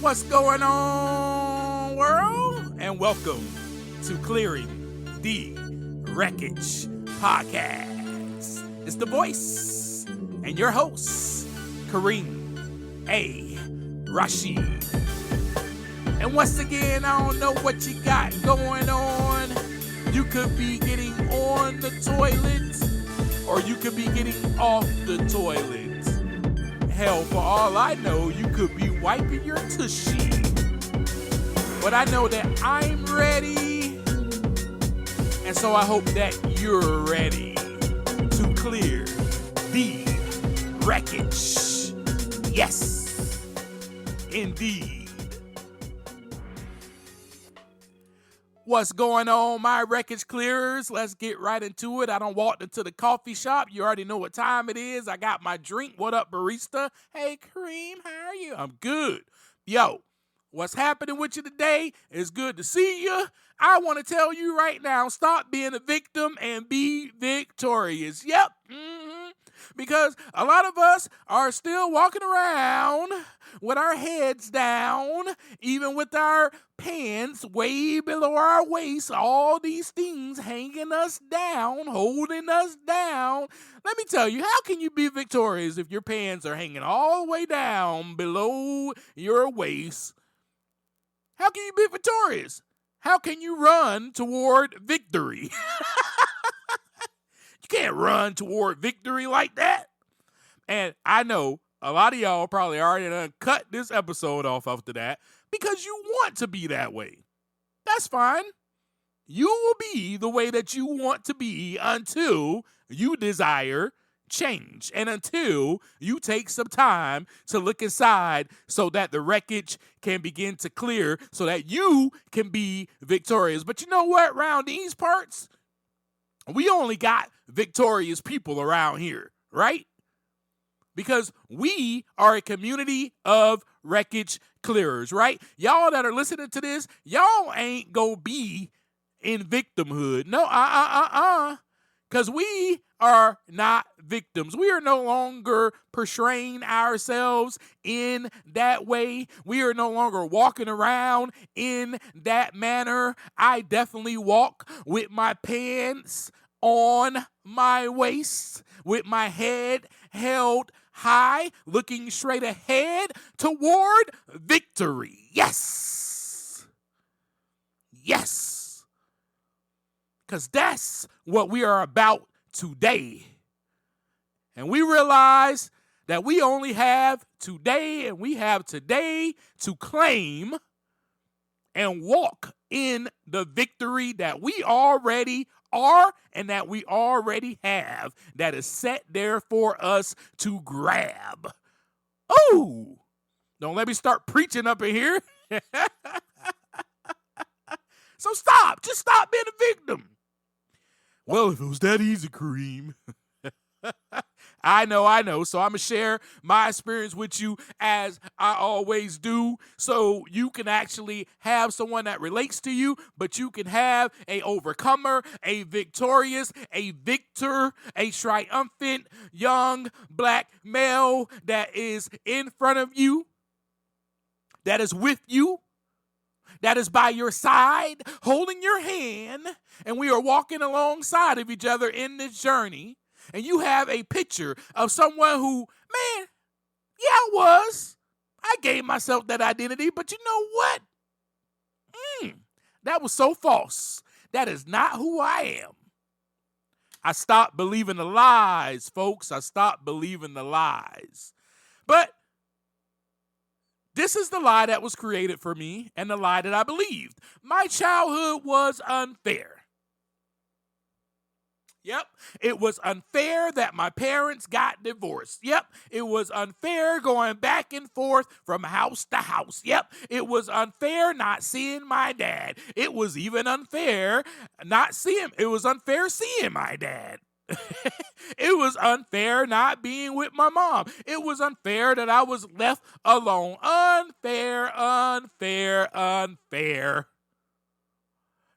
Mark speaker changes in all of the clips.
Speaker 1: What's going on, world? And welcome to Clearing the Wreckage Podcast. It's the voice and your host, Kareem A. Rashid. And once again, I don't know what you got going on. You could be getting on the toilet, or you could be getting off the toilet. Hell, for all I know, you could be wiping your tushy. But I know that I'm ready, and so I hope that you're ready to clear the wreckage. Yes, indeed. What's going on, my wreckage clearers? Let's get right into it. I done walked into the coffee shop. You already know what time it is. I got my drink. What up, barista? Hey, Kareem, how are you? I'm good. Yo, what's happening with you today? It's good to see you. I want to tell you right now, stop being a victim and be victorious. Yep. Because a lot of us are still walking around with our heads down, even with our pants way below our waist, all these things hanging us down, holding us down. Let me tell you, how can you be victorious if your pants are hanging all the way down below your waist? How can you be victorious? How can you run toward victory? You can't run toward victory like that. And I know a lot of y'all probably already done cut this episode off after that because you want to be that way. That's fine. You will be the way that you want to be until you desire change and until you take some time to look inside so that the wreckage can begin to clear so that you can be victorious. But you know what? Around these parts, we only got victorious people around here, right? Because we are a community of wreckage clearers, right? Y'all that are listening to this, y'all ain't gonna be in victimhood. No, because we are not victims. We are no longer portraying ourselves in that way. We are no longer walking around in that manner. I definitely walk with my pants on my waist, with my head held high, looking straight ahead toward victory. Yes. Yes. Because that's what we are about today. And we realize that we only have today, and we have today to claim and walk in the victory that we already are and that we already have, that is set there for us to grab. Oh, don't let me start preaching up in here. So stop. Just stop being a victim. Well, if it was that easy, Kareem. I know. So I'm going to share my experience with you as I always do, so you can actually have someone that relates to you, but you can have a overcomer, a victorious, a victor, a triumphant young black male that is in front of you, that is with you, that is by your side, holding your hand, and we are walking alongside of each other in this journey. And you have a picture of someone who, man, yeah, I gave myself that identity, but you know what? That was so false. That is not who I am. I stopped believing the lies, folks. I stopped believing the lies. But this is the lie that was created for me and the lie that I believed. My childhood was unfair. Yep, it was unfair that my parents got divorced. Yep, it was unfair going back and forth from house to house. Yep, it was unfair not seeing my dad. It was even unfair it was unfair seeing my dad. It was unfair not being with my mom. It was unfair that I was left alone. Unfair.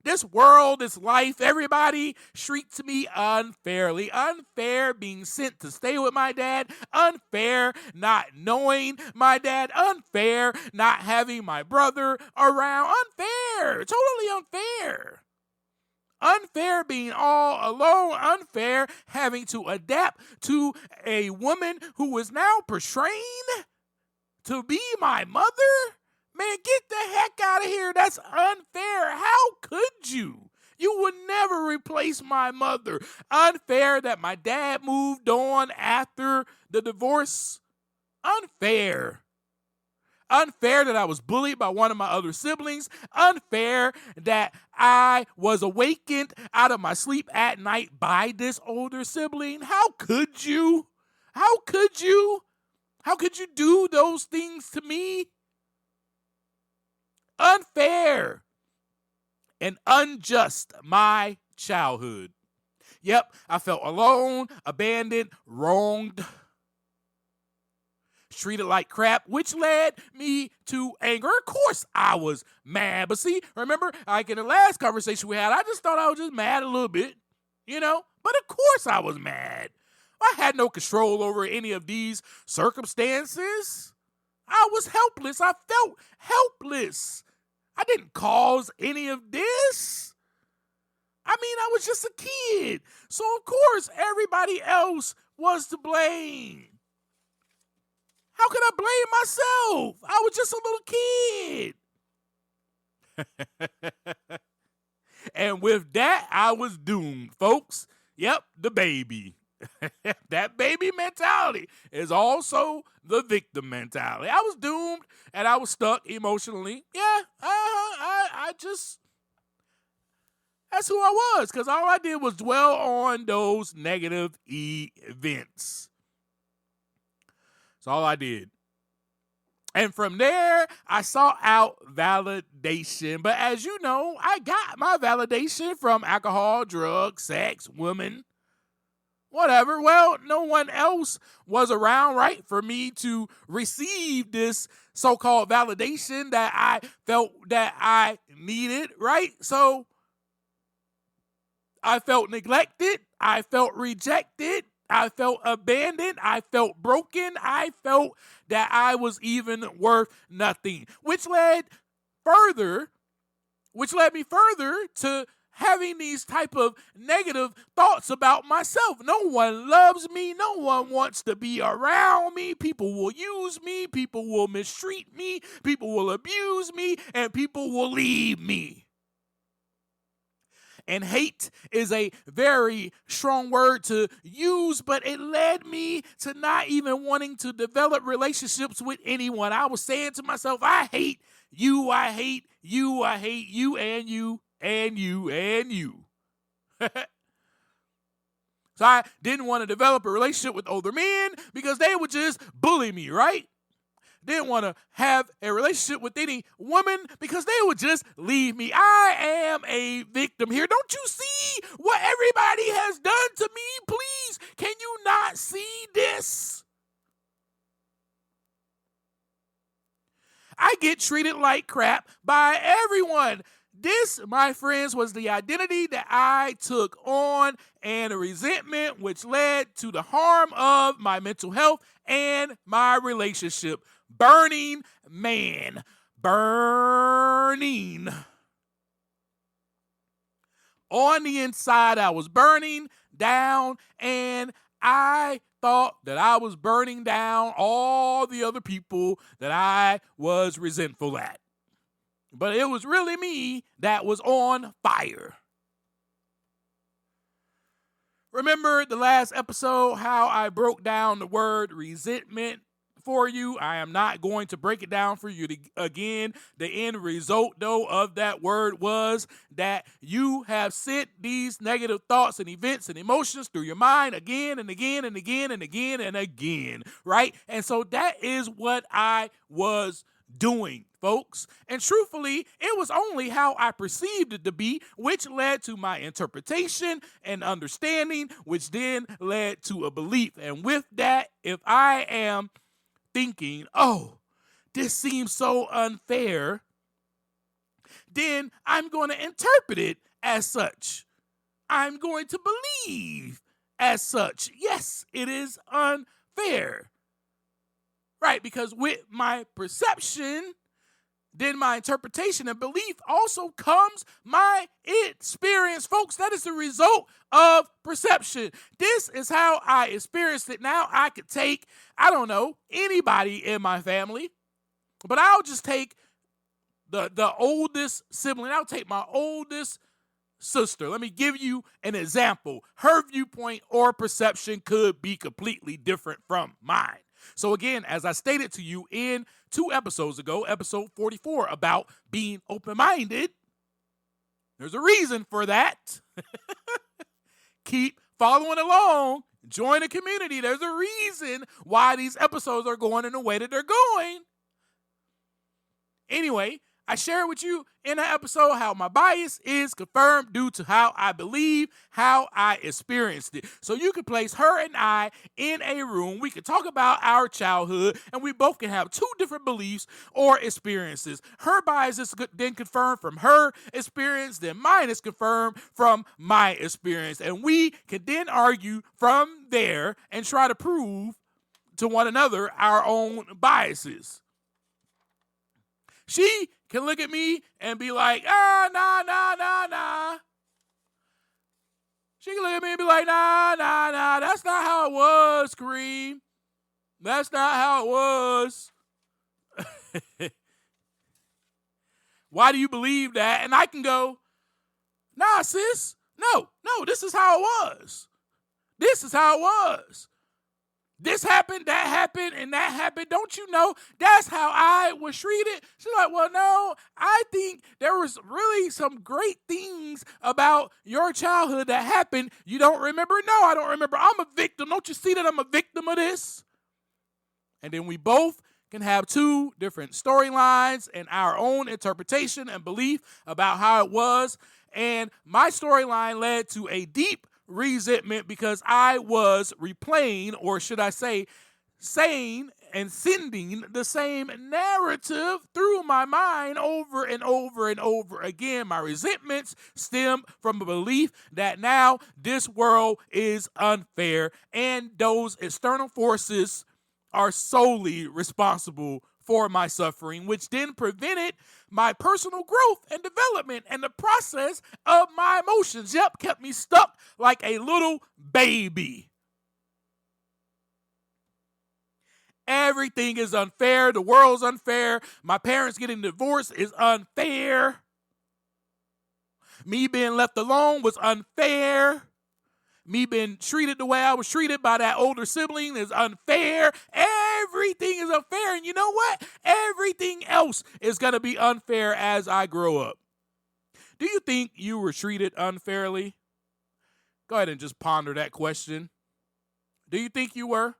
Speaker 1: This world, this life, everybody treats me unfairly. Unfair being sent to stay with my dad. Unfair not knowing my dad. Unfair not having my brother around. Unfair. Totally unfair. Unfair being all alone. Unfair having to adapt to a woman who is now portraying to be my mother. Man, get the heck out of here. That's unfair. How could you? You would never replace my mother. Unfair that my dad moved on after the divorce. Unfair. Unfair that I was bullied by one of my other siblings. Unfair that I was awakened out of my sleep at night by this older sibling. How could you? How could you? How could you do those things to me? Unfair and unjust my childhood. Yep, I felt alone, abandoned, wronged, treated like crap, which led me to anger. Of course, I was mad. But see, remember, like in the last conversation we had, I just thought I was just mad a little bit, you know? But of course I was mad. I had no control over any of these circumstances. I was helpless. I felt helpless. I didn't cause any of this. I mean, I was just a kid. So, of course, everybody else was to blame. How could I blame myself? I was just a little kid. And with that, I was doomed, folks. Yep, the baby. That baby mentality is also the victim mentality. I was doomed and I was stuck emotionally. Yeah, I just, that's who I was, because all I did was dwell on those negative events. That's all I did. And from there, I sought out validation. But as you know, I got my validation from alcohol, drugs, sex, women, whatever. Well, no one else was around, right, for me to receive this so-called validation that I felt that I needed, right? So I felt neglected. I felt rejected. I felt abandoned. I felt broken. I felt that I was even worth nothing, which led me further to having these type of negative thoughts about myself. No one loves me. No one wants to be around me. People will use me. People will mistreat me. People will abuse me. And people will leave me. And hate is a very strong word to use, but it led me to not even wanting to develop relationships with anyone. I was saying to myself, I hate you, I hate you, I hate you, and you, and you, and you. So I didn't want to develop a relationship with older men because they would just bully me, right? Didn't want to have a relationship with any woman because they would just leave me. I am a victim here. Don't you see what everybody has done to me? Please, can you not see this? I get treated like crap by everyone. This, my friends, was the identity that I took on, and a resentment which led to the harm of my mental health and my relationship. Burning man. Burning. On the inside, I was burning down, and I thought that I was burning down all the other people that I was resentful at. But it was really me that was on fire. Remember the last episode, how I broke down the word resentment for you? I am not going to break it down for you again. The end result, though, of that word was that you have sent these negative thoughts and events and emotions through your mind again and again and again and again and again, right? And so that is what I was doing, folks. And truthfully, it was only how I perceived it to be, which led to my interpretation and understanding, which then led to a belief. And with that, if I am thinking, oh, this seems so unfair, then I'm going to interpret it as such. I'm going to believe as such. Yes, it is unfair. Right, because with my perception, then my interpretation and belief also comes my experience. Folks, that is the result of perception. This is how I experienced it. Now I could take, I don't know, anybody in my family, but I'll just take the oldest sibling. I'll take my oldest sister. Let me give you an example. Her viewpoint or perception could be completely different from mine. So again, as I stated to you in 2 episodes ago, episode 44, about being open-minded, there's a reason for that. Keep following along. Join the community. There's a reason why these episodes are going in the way that they're going. Anyway, I shared with you in that episode how my bias is confirmed due to how I believe, how I experienced it. So you can place her and I in a room. We can talk about our childhood, and we both can have 2 different beliefs or experiences. Her bias is then confirmed from her experience, then mine is confirmed from my experience. And we can then argue from there and try to prove to one another our own biases. She can look at me and be like, nah. She can look at me and be like, nah, that's not how it was, Kareem. That's not how it was. Why do you believe that? And I can go, nah, sis, no, this is how it was. This is how it was. This happened, that happened, and that happened. Don't you know that's how I was treated? She's like, well, no, I think there was really some great things about your childhood that happened. You don't remember? No, I don't remember. I'm a victim. Don't you see that I'm a victim of this? And then we both can have 2 different storylines and our own interpretation and belief about how it was. And my storyline led to a deep resentment because I was replaying, or should I say, saying and sending the same narrative through my mind over and over and over again. My resentments stem from a belief that now this world is unfair, and those external forces are solely responsible for my suffering, which then prevented my personal growth and development and the process of my emotions. Yep, kept me stuck like a little baby. Everything is unfair. The world's unfair. My parents getting divorced is unfair. Me being left alone was unfair. Me being treated the way I was treated by that older sibling is unfair. Everything is unfair. And you know what? Everything else is going to be unfair as I grow up. Do you think you were treated unfairly? Go ahead and just ponder that question. Do you think you were?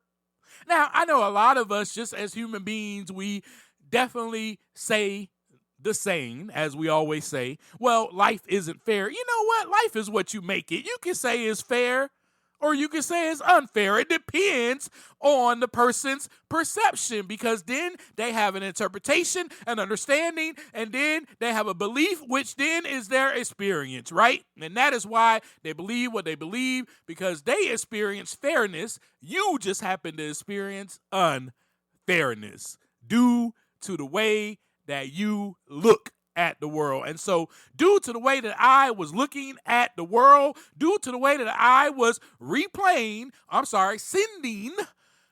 Speaker 1: Now, I know a lot of us, just as human beings, we definitely say the same, as we always say, well, life isn't fair. You know what? Life is what you make it. You can say it's fair, or you can say it's unfair. It depends on the person's perception, because then they have an interpretation, an understanding, and then they have a belief, which then is their experience, right? And that is why they believe what they believe, because they experience fairness. You just happen to experience unfairness due to the way that you look at the world. And so due to the way that I was looking at the world, due to the way that I was sending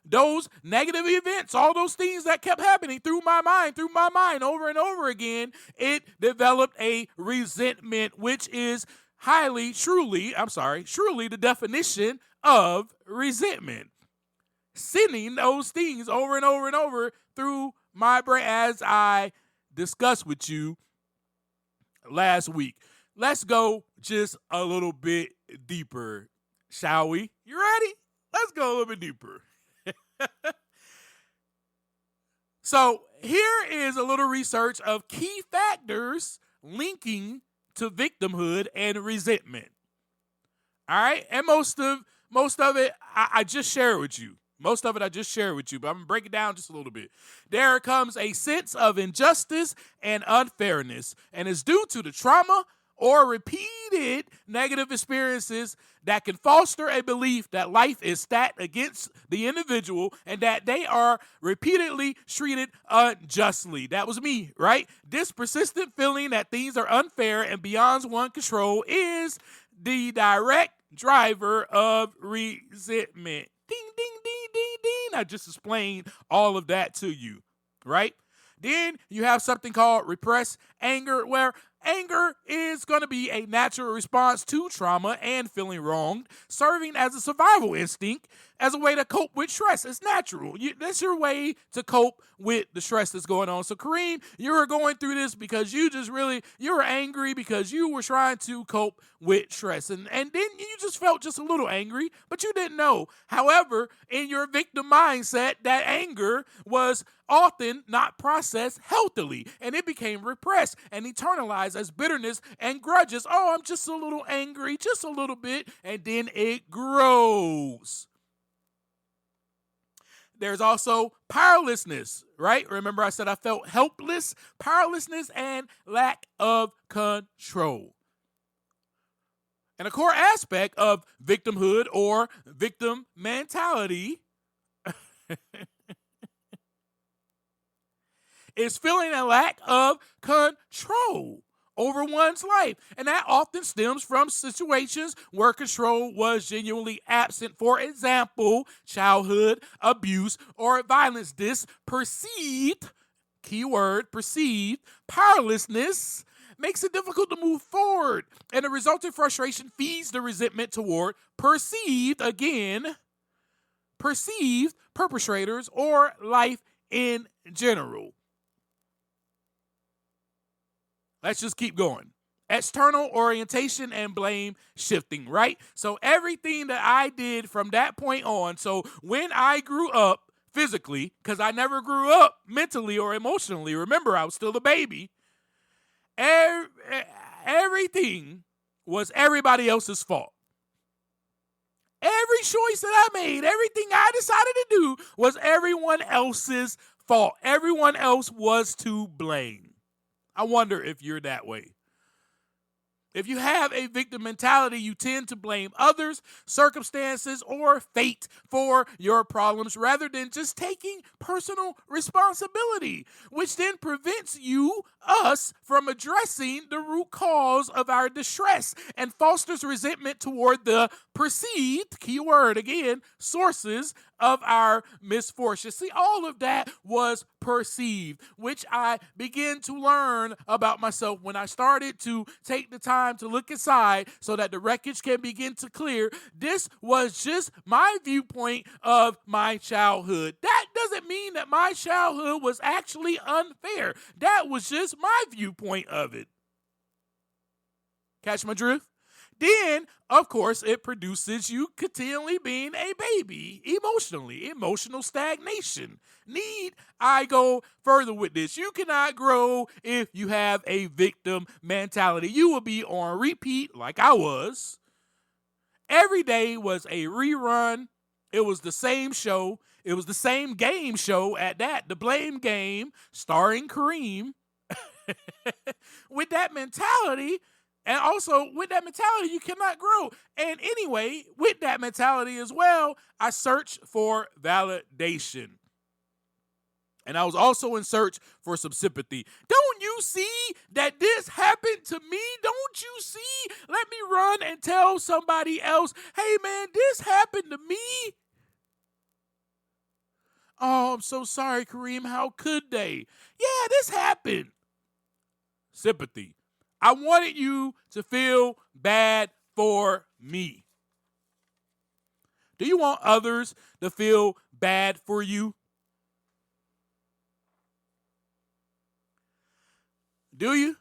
Speaker 1: those negative events, all those things that kept happening through my mind over and over again, it developed a resentment, which is truly the definition of resentment. Sending those things over and over and over through my brain, as I discussed with you last week. Let's go just a little bit deeper, shall we? You ready? Let's go a little bit deeper. So here is a little research of key factors linking to victimhood and resentment. All right, and most of it I just shared with you. Most of it I just shared with you, but I'm going to break it down just a little bit. There comes a sense of injustice and unfairness, and it's due to the trauma or repeated negative experiences that can foster a belief that life is stacked against the individual and that they are repeatedly treated unjustly. That was me, right? This persistent feeling that things are unfair and beyond one's control is the direct driver of resentment. Ding, ding, ding, ding, ding. I just explained all of that to you, right? Then you have something called repressed anger, where anger is going to be a natural response to trauma and feeling wronged, serving as a survival instinct, as a way to cope with stress. It's natural. That's your way to cope with the stress that's going on. So Kareem, you were going through this because you were angry because you were trying to cope with stress. And then you just felt just a little angry, but you didn't know. However, in your victim mindset, that anger was often not processed healthily, and it became repressed and internalized as bitterness and grudges. Oh, I'm just a little angry, just a little bit, and then it grows. There's also powerlessness, right? Remember I said I felt helpless? Powerlessness and lack of control. And a core aspect of victimhood or victim mentality is feeling a lack of control over one's life. And that often stems from situations where control was genuinely absent. For example, childhood abuse or violence. This perceived, keyword, perceived powerlessness makes it difficult to move forward. And the resulting frustration feeds the resentment toward perceived perpetrators or life in general. Let's just keep going. External orientation and blame shifting, right? So everything that I did from that point on, so when I grew up physically, because I never grew up mentally or emotionally, remember I was still a baby, everything was everybody else's fault. Every choice that I made, everything I decided to do was everyone else's fault. Everyone else was to blame. I wonder if you're that way. If you have a victim mentality, you tend to blame others, circumstances, or fate for your problems rather than just taking personal responsibility, which then prevents us from addressing the root cause of our distress and fosters resentment toward the perceived, keyword again, sources of our misfortune. See, all of that was perceived, which I began to learn about myself when I started to take the time to look inside so that the wreckage can begin to clear. This was just my viewpoint of my childhood. That doesn't mean that my childhood was actually unfair. That was just my viewpoint of it. Catch my drift? Then, of course, it produces you continually being a baby emotionally, emotional stagnation. Need I go further with this? You cannot grow if you have a victim mentality. You will be on repeat like I was. Every day was a rerun. It was the same show. It was the same game show at that, the Blame Game, starring Kareem. With that mentality, and also, with that mentality, you cannot grow. And anyway, with that mentality as well, I searched for validation. And I was also in search for some sympathy. Don't you see that this happened to me? Don't you see? Let me run and tell somebody else, hey man, this happened to me. Oh, I'm so sorry, Kareem. How could they? Yeah, this happened. Sympathy. I wanted you to feel bad for me. Do you want others to feel bad for you? Do you?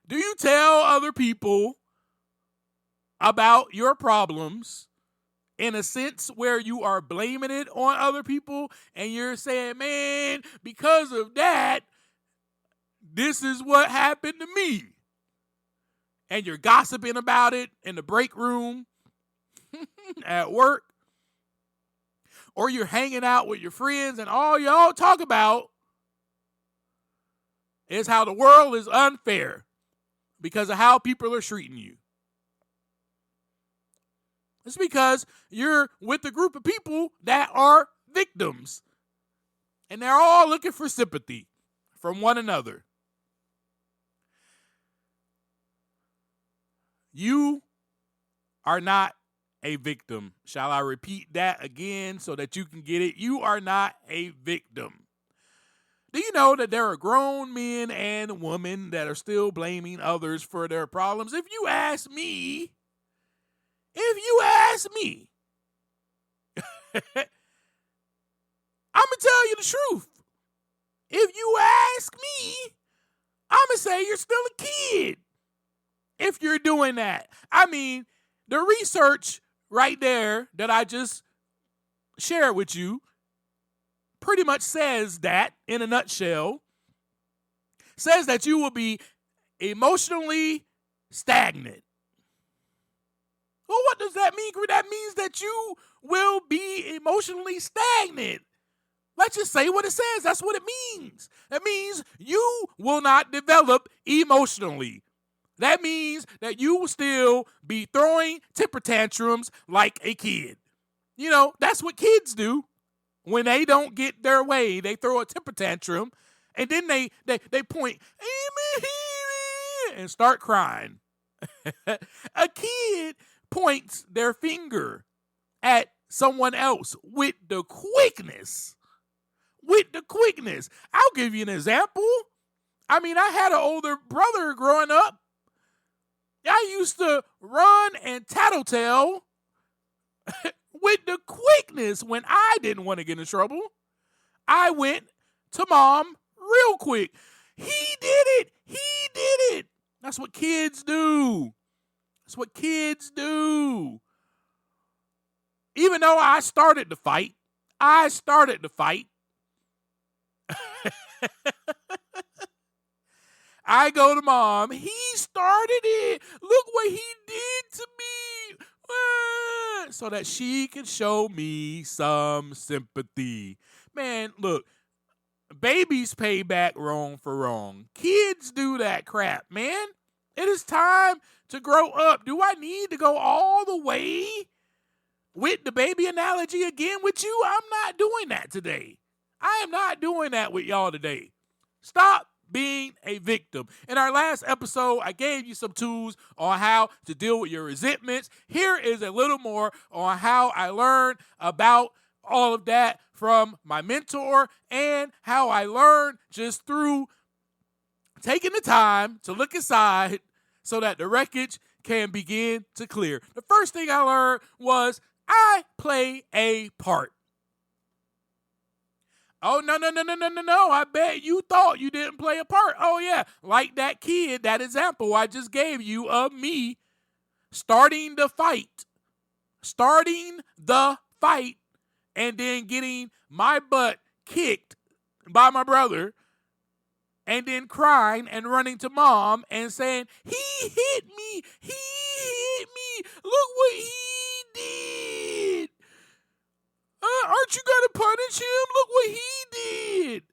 Speaker 1: Do you tell other people about your problems in a sense where you are blaming it on other people and you're saying, man, because of that, this is what happened to me. And you're gossiping about it in the break room. at work, or you're hanging out with your friends and all y'all talk about is how the world is unfair because of how people are treating you. It's because you're with a group of people that are victims. And they're all looking for sympathy from one another. You are not a victim. Shall I repeat that again so that you can get it? You are not a victim. Do you know that there are grown men and women that are still blaming others for their problems? If you ask me, I'm going to tell you the truth. If you ask me, I'm going to say you're still a kid if you're doing that. I mean, the research right there that I just shared with you pretty much says that, in a nutshell, says that you will be emotionally stagnant. Well, what does that mean? That means that you will be emotionally stagnant. Let's just say what it says. That's what it means. That means you will not develop emotionally. That means that you will still be throwing temper tantrums like a kid. You know, that's what kids do. When they don't get their way, they throw a temper tantrum, and then they point and start crying. A kid points their finger at someone else with the quickness. I'll give you an example. I mean, I had an older brother growing up. I used to run and tattletale with the quickness when I didn't want to get in trouble. I went to mom real quick. He did it. That's what kids do. Even though I started the fight. I go to mom. He started it. Look what he did to me. So that she can show me some sympathy. Man, look. Babies pay back wrong for wrong. Kids do that crap, man. It is time to grow up. Do I need to go all the way with the baby analogy again with you? I'm not doing that today. I am not doing that with y'all today. Stop being a victim. In our last episode, I gave you some tools on how to deal with your resentments. Here is a little more on how I learned about all of that from my mentor and how I learned just through taking the time to look inside so that the wreckage can begin to clear. The first thing I learned was I play a part. Oh, no. I bet you thought you didn't play a part. Oh, yeah. Like that kid, that example I just gave you of me starting the fight and then getting my butt kicked by my brother and then crying and running to mom and saying, he hit me. Look what he did. Aren't you going to punish him? Look what he did.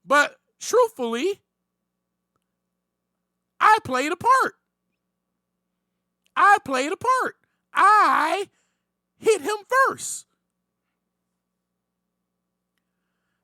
Speaker 1: But truthfully, I played a part. I hit him first.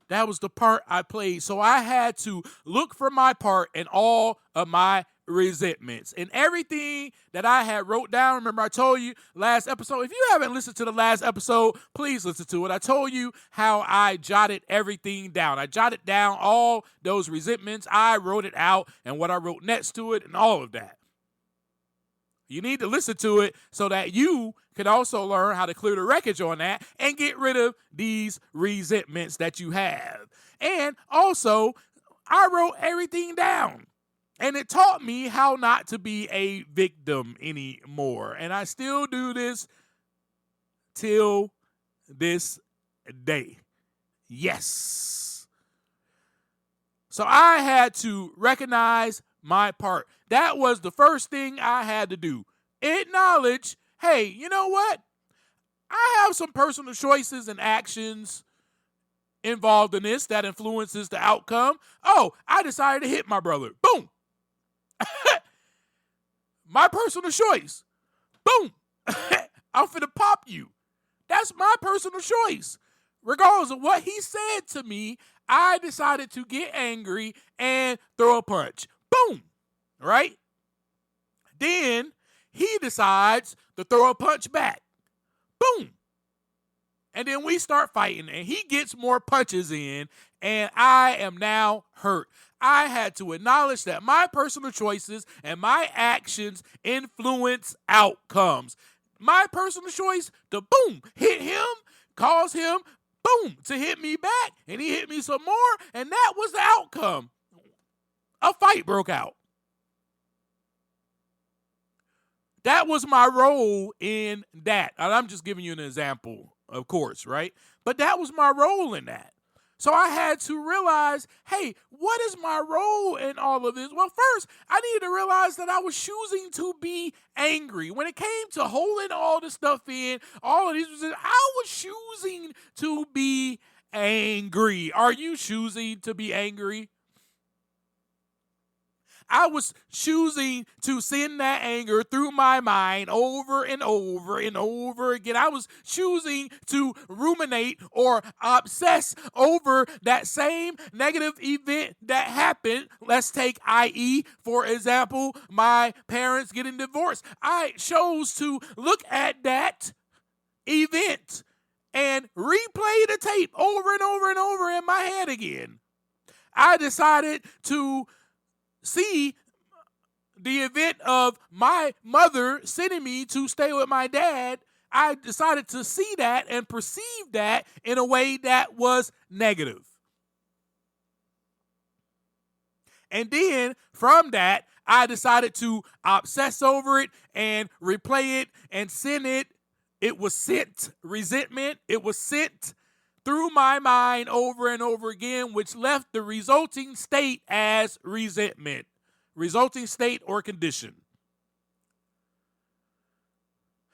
Speaker 1: That was the part I played. So I had to look for my part in all of my resentments and everything that I had wrote down. Remember, I told you last episode. If you haven't listened to the last episode, please listen to it. I told you how I jotted everything down. I jotted down all those resentments. I wrote it out and what I wrote next to it and all of that. You need to listen to it so that you can also learn how to clear the wreckage on that and get rid of these resentments that you have. And also, I wrote everything down. And it taught me how not to be a victim anymore. And I still do this till this day. Yes. So I had to recognize my part. That was the first thing I had to do. acknowledge, hey, you know what? I have some personal choices and actions involved in this that influences the outcome. Oh, I decided to hit my brother. Boom. My personal choice. Boom. I'm finna pop you. That's my personal choice. Regardless of what he said to me, I decided to get angry and throw a punch. Boom. Right? Then he decides to throw a punch back. Boom. And then we start fighting, and he gets more punches in, and I am now hurt. I had to acknowledge that my personal choices and my actions influence outcomes. My personal choice to, boom, hit him, cause him, boom, to hit me back, and he hit me some more, and that was the outcome. A fight broke out. That was my role in that. And I'm just giving you an example, of course, right? But that was my role in that. So I had to realize, hey, what is my role in all of this? Well, first, I needed to realize that I was choosing to be angry. When it came to holding all this stuff in, all of these, I was choosing to be angry. Are you choosing to be angry? I was choosing to send that anger through my mind over and over and over again. I was choosing to ruminate or obsess over that same negative event that happened. Let's take i.e., for example, my parents getting divorced. I chose to look at that event and replay the tape over and over and over in my head again. I decided to see the event of my mother sending me to stay with my dad. I decided to see that and perceive that in a way that was negative. And then from that, I decided to obsess over it and replay it and send it. It was sent resentment. It was sent through my mind over and over again, which left the resulting state as resentment, resulting state or condition.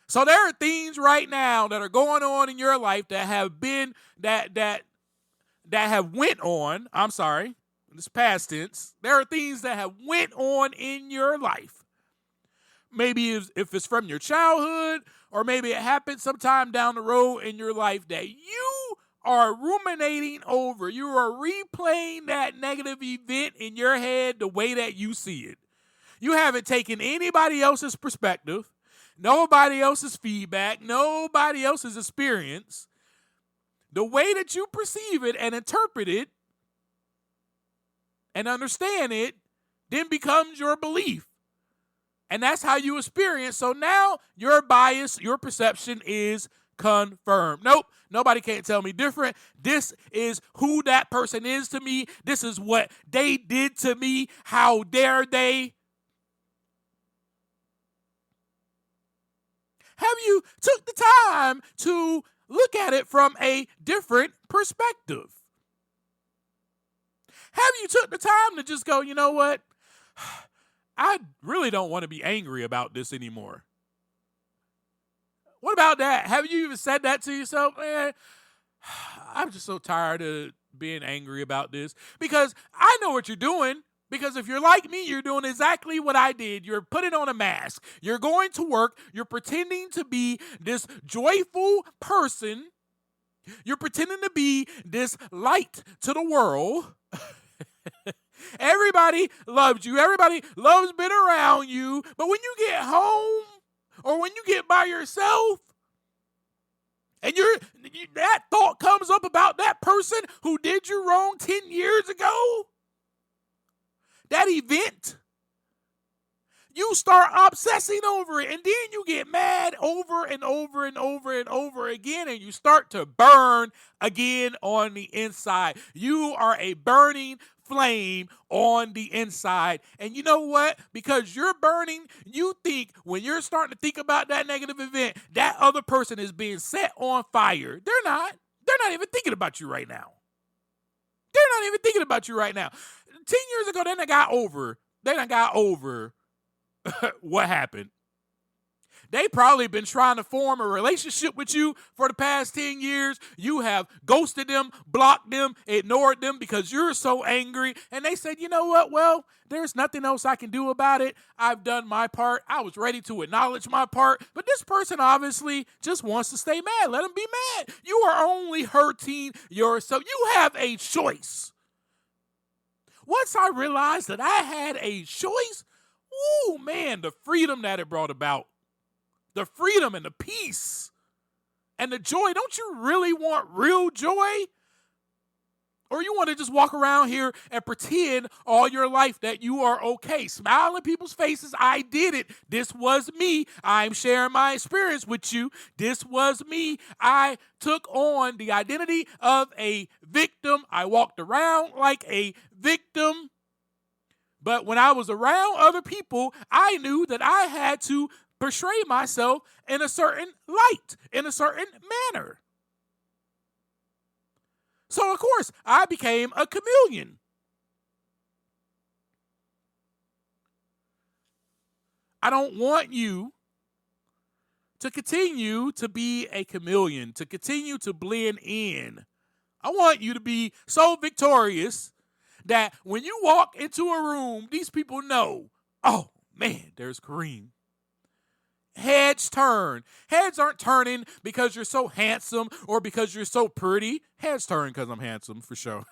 Speaker 1: So there are things right now that are going on in your life that have been that have went on. I'm sorry, this past tense. There are things that have went on in your life. Maybe if it's from your childhood, or maybe it happened sometime down the road in your life that you are ruminating over. You are replaying that negative event in your head the way that you see it. You haven't taken anybody else's perspective, nobody else's feedback, nobody else's experience. The way that you perceive it and interpret it and understand it then becomes your belief. And that's how you experience. So now your bias, your perception is confirmed. Nope, nobody can't tell me different. This is who that person is to me. This is what they did to me. How dare they? Have you took the time to look at it from a different perspective? Have you took the time to just go, you know what? I really don't want to be angry about this anymore. What about that? Have you even said that to yourself? Man, I'm just so tired of being angry about this. Because I know what you're doing. Because if you're like me, you're doing exactly what I did. You're putting on a mask. You're going to work. You're pretending to be this joyful person. You're pretending to be this light to the world. Everybody loves you. Everybody loves being around you. But when you get home or when you get by yourself and that thought comes up about that person who did you wrong 10 years ago, that event, you start obsessing over it, and then you get mad over and over and over and over again, and you start to burn again on the inside. You are a burning flame on the inside. And you know what? Because you're burning, you think when you're starting to think about that negative event, that other person is being set on fire. They're not. They're not even thinking about you right now. They're not even thinking about you right now. 10 years ago, they done got over what happened. They probably been trying to form a relationship with you for the past 10 years. You have ghosted them, blocked them, ignored them because you're so angry. And they said, you know what? Well, there's nothing else I can do about it. I've done my part. I was ready to acknowledge my part. But this person obviously just wants to stay mad. Let them be mad. You are only hurting yourself. You have a choice. Once I realized that I had a choice, ooh, man, the freedom that it brought about, the freedom and the peace and the joy. Don't you really want real joy? Or you want to just walk around here and pretend all your life that you are okay? Smile in people's faces. I did it. This was me. I'm sharing my experience with you. This was me. I took on the identity of a victim. I walked around like a victim. But when I was around other people, I knew that I had to portray myself in a certain light, in a certain manner. So, of course, I became a chameleon. I don't want you to continue to be a chameleon, to continue to blend in. I want you to be so victorious that when you walk into a room, these people know, oh, man, there's Kareem. Heads turn. Heads aren't turning because you're so handsome or because you're so pretty. Heads turn because I'm handsome, for sure.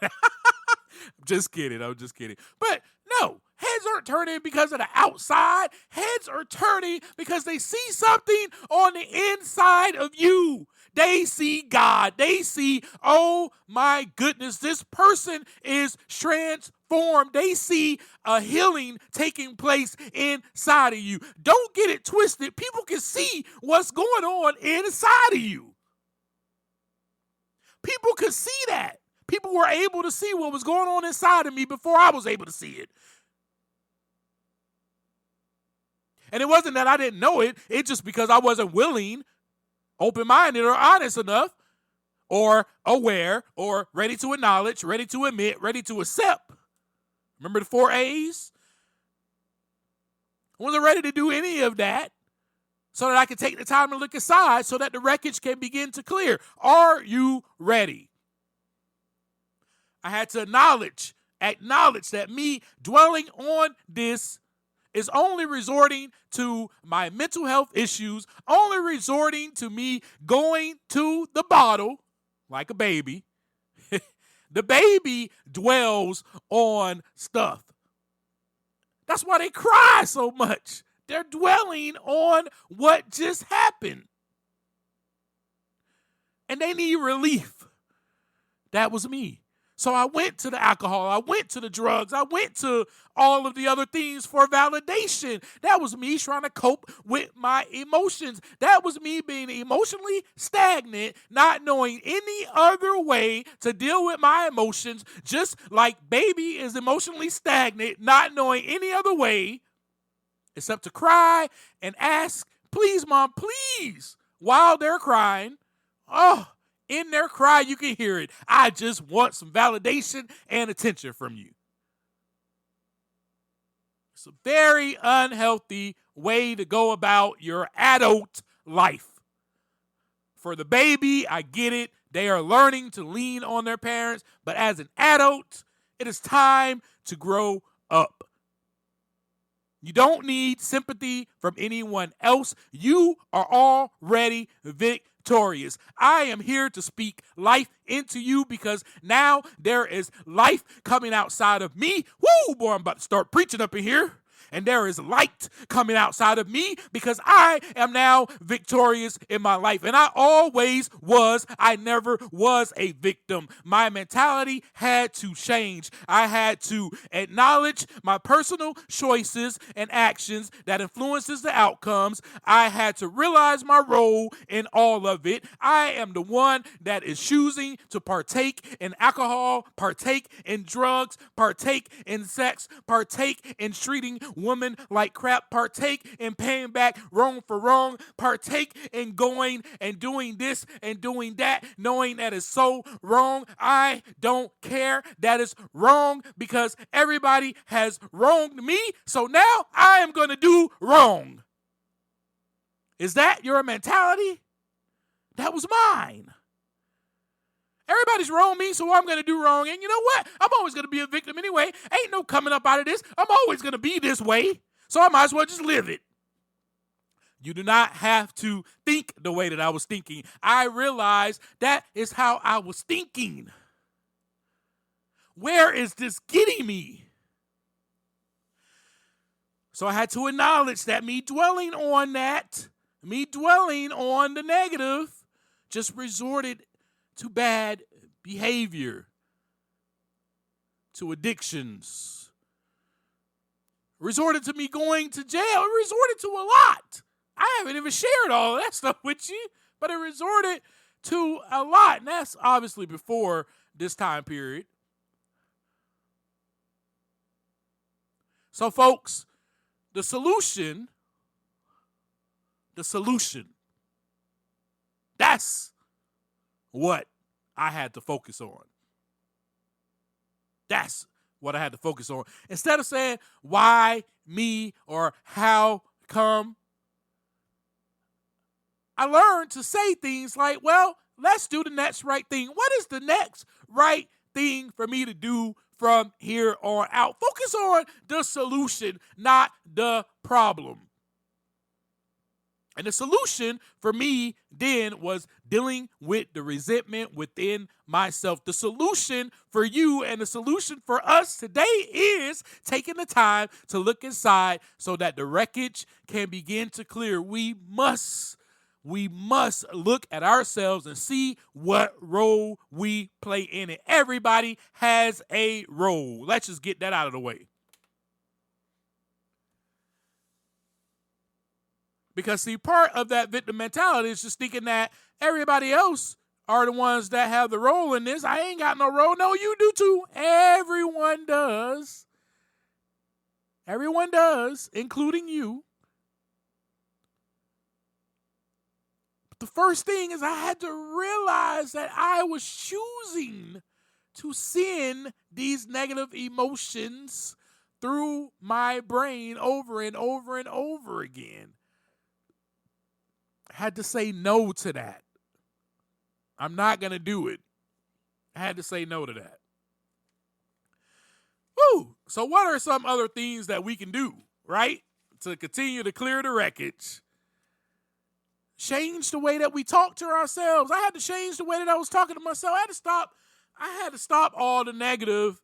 Speaker 1: Just kidding. I'm just kidding. But no, heads aren't turning because of the outside. Heads are turning because they see something on the inside of you. They see God. They see, oh my goodness, this person is transformed. They see a healing taking place inside of you. Don't get it twisted. People can see what's going on inside of you. People could see that. People were able to see what was going on inside of me before I was able to see it. And it wasn't that I didn't know it. It's just because I wasn't willing, open-minded, or honest enough, or aware, or ready to acknowledge, ready to admit, ready to accept. Remember the 4 A's? I wasn't ready to do any of that so that I could take the time to look aside so that the wreckage can begin to clear. Are you ready? I had to acknowledge that me dwelling on this is only resorting to my mental health issues, only resorting to me going to the bottle like a baby. The baby dwells on stuff. That's why they cry so much. They're dwelling on what just happened. And they need relief. That was me. So I went to the alcohol, I went to the drugs, I went to all of the other things for validation. That was me trying to cope with my emotions. That was me being emotionally stagnant, not knowing any other way to deal with my emotions, just like baby is emotionally stagnant, not knowing any other way except to cry and ask, please, mom, please, while they're crying. Oh, in their cry, you can hear it. I just want some validation and attention from you. It's a very unhealthy way to go about your adult life. For the baby, I get it. They are learning to lean on their parents. But as an adult, it is time to grow up. You don't need sympathy from anyone else. You are already victorious. I am here to speak life into you because now there is life coming outside of me. Woo, boy, I'm about to start preaching up in here. And there is light coming outside of me because I am now victorious in my life. And I always was. I never was a victim. My mentality had to change. I had to acknowledge my personal choices and actions that influences the outcomes. I had to realize my role in all of it. I am the one that is choosing to partake in alcohol, partake in drugs, partake in sex, partake in treating women like crap, partake in paying back wrong for wrong, partake in going and doing this and doing that, knowing that is so wrong. I don't care. That is wrong because everybody has wronged me. So now I am going to do wrong. Is that your mentality? That was mine. Everybody's wrong me, so I'm going to do wrong. And you know what? I'm always going to be a victim anyway. Ain't no coming up out of this. I'm always going to be this way. So I might as well just live it. You do not have to think the way that I was thinking. I realized that is how I was thinking. Where is this getting me? So I had to acknowledge that me dwelling on the negative, just resorted to bad behavior, to addictions, resorted to me going to jail. It resorted to a lot. I haven't even shared all of that stuff with you, but it resorted to a lot. And that's obviously before this time period. So, folks, the solution, that's what I had to focus on. That's what I had to focus on. Instead of saying, why me or how come, I learned to say things like, well, let's do the next right thing. What is the next right thing for me to do from here on out? Focus on the solution, not the problem. And the solution for me then was dealing with the resentment within myself. The solution for you and the solution for us today is taking the time to look inside so that the wreckage can begin to clear. We must look at ourselves and see what role we play in it. Everybody has a role. Let's just get that out of the way. Because, see, part of that victim mentality is just thinking that everybody else are the ones that have the role in this. I ain't got no role. No, you do too. Everyone does. Everyone does, including you. But the first thing is I had to realize that I was choosing to send these negative emotions through my brain over and over and over again. I had to say no to that. I'm not going to do it. I had to say no to that. Woo! So what are some other things that we can do, right, to continue to clear the wreckage? Change the way that we talk to ourselves. I had to change the way that I was talking to myself. I had to stop all the negative,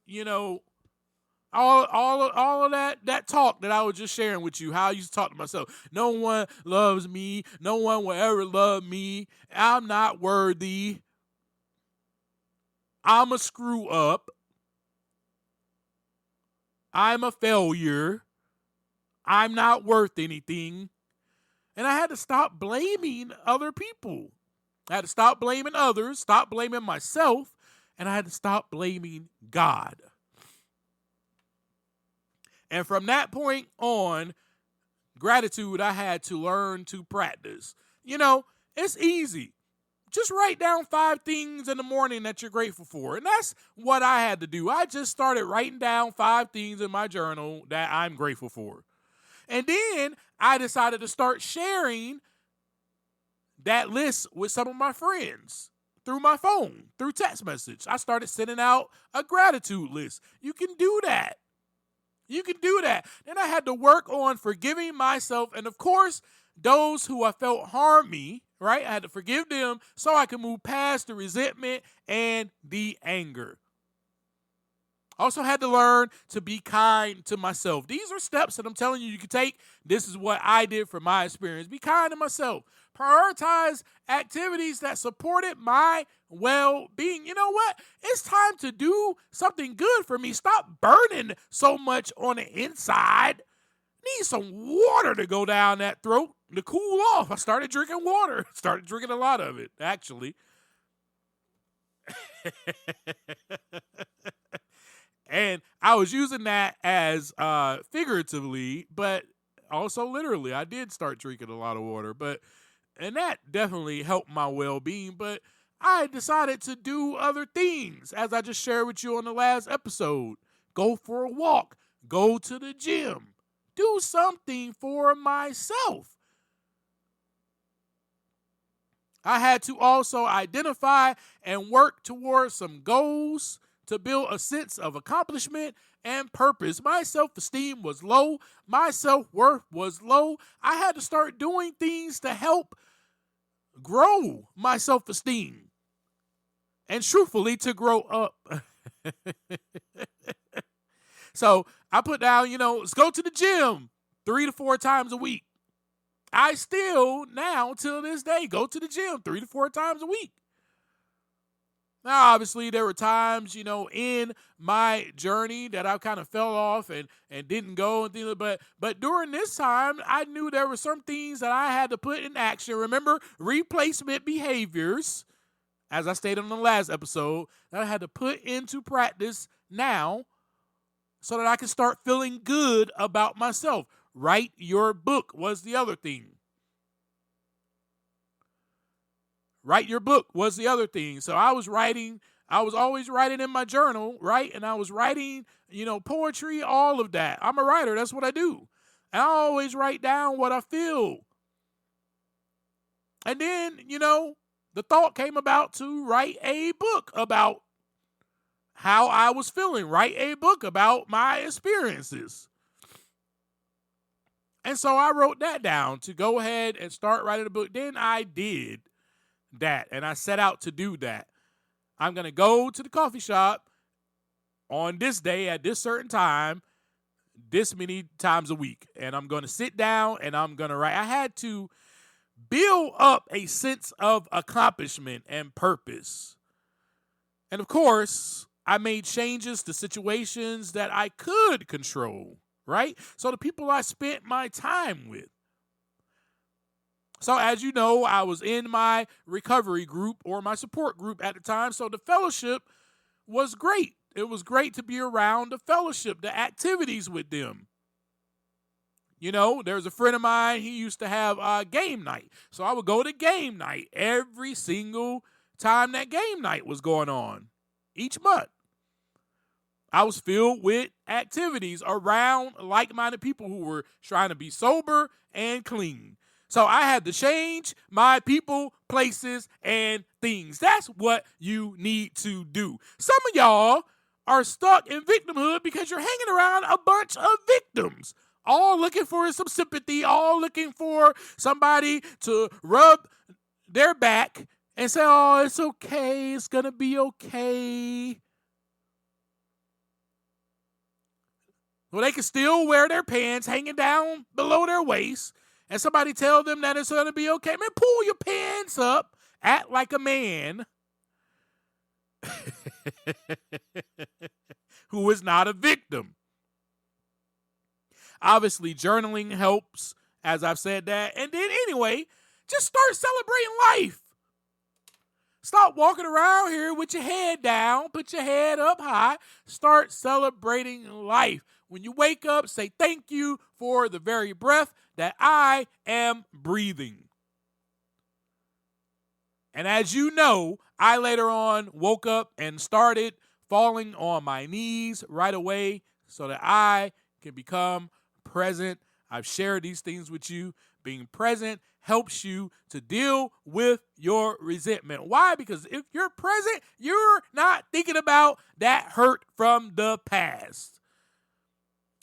Speaker 1: all of that talk that I was just sharing with you, how I used to talk to myself. No one loves me. No one will ever love me. I'm not worthy. I'm a screw up. I'm a failure. I'm not worth anything. And I had to stop blaming other people. I had to stop blaming others, stop blaming myself, and I had to stop blaming God. And from that point on, gratitude I had to learn to practice. It's easy. Just write down 5 things in the morning that you're grateful for. And that's what I had to do. I just started writing down 5 things in my journal that I'm grateful for. And then I decided to start sharing that list with some of my friends through my phone, through text message. I started sending out a gratitude list. You can do that. Then I had to work on forgiving myself. And of course, those who I felt harmed me, right? I had to forgive them so I could move past the resentment and the anger. I also had to learn to be kind to myself. These are steps that I'm telling you can take. This is what I did from my experience. Be kind to myself. Prioritize activities that supported my well-being. You know what? It's time to do something good for me. Stop burning so much on the inside. Need some water to go down that throat to cool off. I started drinking water. Started drinking a lot of it, actually. And I was using that as figuratively, but also literally. I did start drinking a lot of water, and that definitely helped my well-being. But I decided to do other things, as I just shared with you on the last episode. Go for a walk. Go to the gym. Do something for myself. I had to also identify and work towards some goals to build a sense of accomplishment and purpose. My self-esteem was low. My self-worth was low. I had to start doing things to help grow my self-esteem and truthfully to grow up. So I put down, let's go to the gym 3 to 4 times a week. I still now, till this day, go to the gym 3 to 4 times a week. Now, obviously, there were times, in my journey that I kind of fell off and didn't go and things, but during this time, I knew there were some things that I had to put in action. Remember, replacement behaviors, as I stated on the last episode, that I had to put into practice now so that I can start feeling good about myself. Write your book was the other thing. Write your book was the other thing. So I was always writing in my journal, right? And I was writing, poetry, all of that. I'm a writer. That's what I do. And I always write down what I feel. And then, the thought came about to write a book about how I was feeling, write a book about my experiences. And so I wrote that down to go ahead and start writing a book. Then I did that, and I set out to do that. I'm going to go to the coffee shop on this day at this certain time, this many times a week, and I'm going to sit down and I'm going to write. I had to build up a sense of accomplishment and purpose. And of course, I made changes to situations that I could control, right? So the people I spent my time with. So as you know, I was in my recovery group or my support group at the time. So the fellowship was great. It was great to be around the fellowship, the activities with them. There's a friend of mine, he used to have game night. So I would go to game night every single time that game night was going on each month. I was filled with activities around like-minded people who were trying to be sober and clean. So I had to change my people, places, and things. That's what you need to do. Some of y'all are stuck in victimhood because you're hanging around a bunch of victims, all looking for some sympathy, all looking for somebody to rub their back and say, oh, it's okay, it's going to be okay. Well, they can still wear their pants hanging down below their waist, and somebody tell them that it's going to be okay. Man, pull your pants up, act like a man who is not a victim. Obviously, journaling helps, as I've said that. And then anyway, just start celebrating life. Stop walking around here with your head down. Put your head up high. Start celebrating life. When you wake up, say thank you for the very breath that I am breathing. And as you know, I later on woke up and started falling on my knees right away so that I can become present. I've shared these things with you. Being present helps you to deal with your resentment. Why? Because if you're present, you're not thinking about that hurt from the past.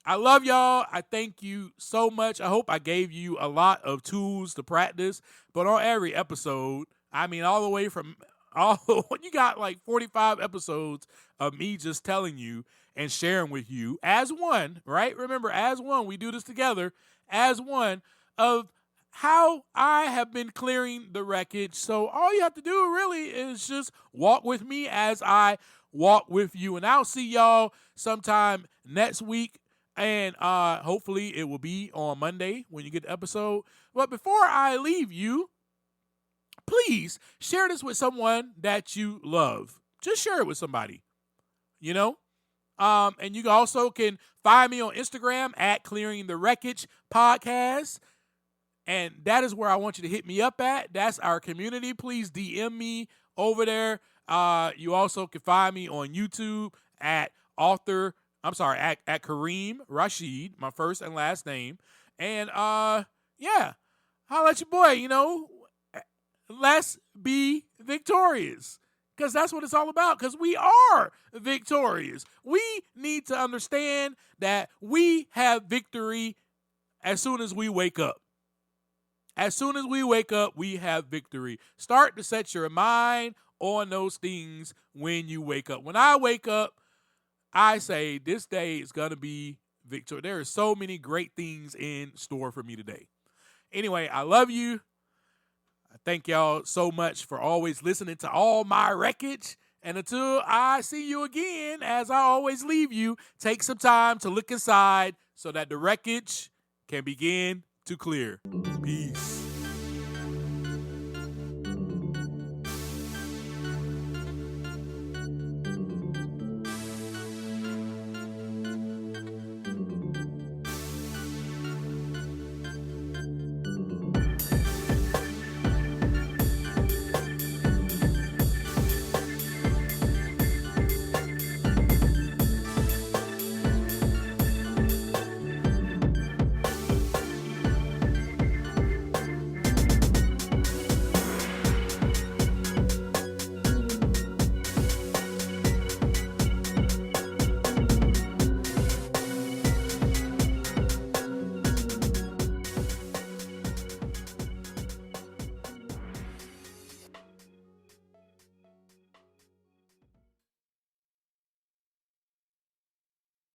Speaker 1: I love y'all. I thank you so much. I hope I gave you a lot of tools to practice. But on every episode, all the way from you got like 45 episodes of me just telling you and sharing with you as one, right? Remember, as one, we do this together, as one of how I have been clearing the wreckage. So all you have to do really is just walk with me as I walk with you. And I'll see y'all sometime next week. And hopefully it will be on Monday when you get the episode. But before I leave you, please share this with someone that you love. Just share it with somebody, And you also can find me on Instagram at Clearing the Wreckage Podcast. And that is where I want you to hit me up at. That's our community. Please DM me over there. You also can find me on YouTube at Kareem Rashid, my first and last name. And, holla at your boy, let's be victorious. Because that's what it's all about. Because we are victorious. We need to understand that we have victory as soon as we wake up. As soon as we wake up, we have victory. Start to set your mind on those things when you wake up. When I wake up, I say this day is going to be victory. There are so many great things in store for me today. Anyway, I love you. I thank y'all so much for always listening to all my wreckage. And until I see you again, as I always leave you, take some time to look inside so that the wreckage can begin to clear. Peace.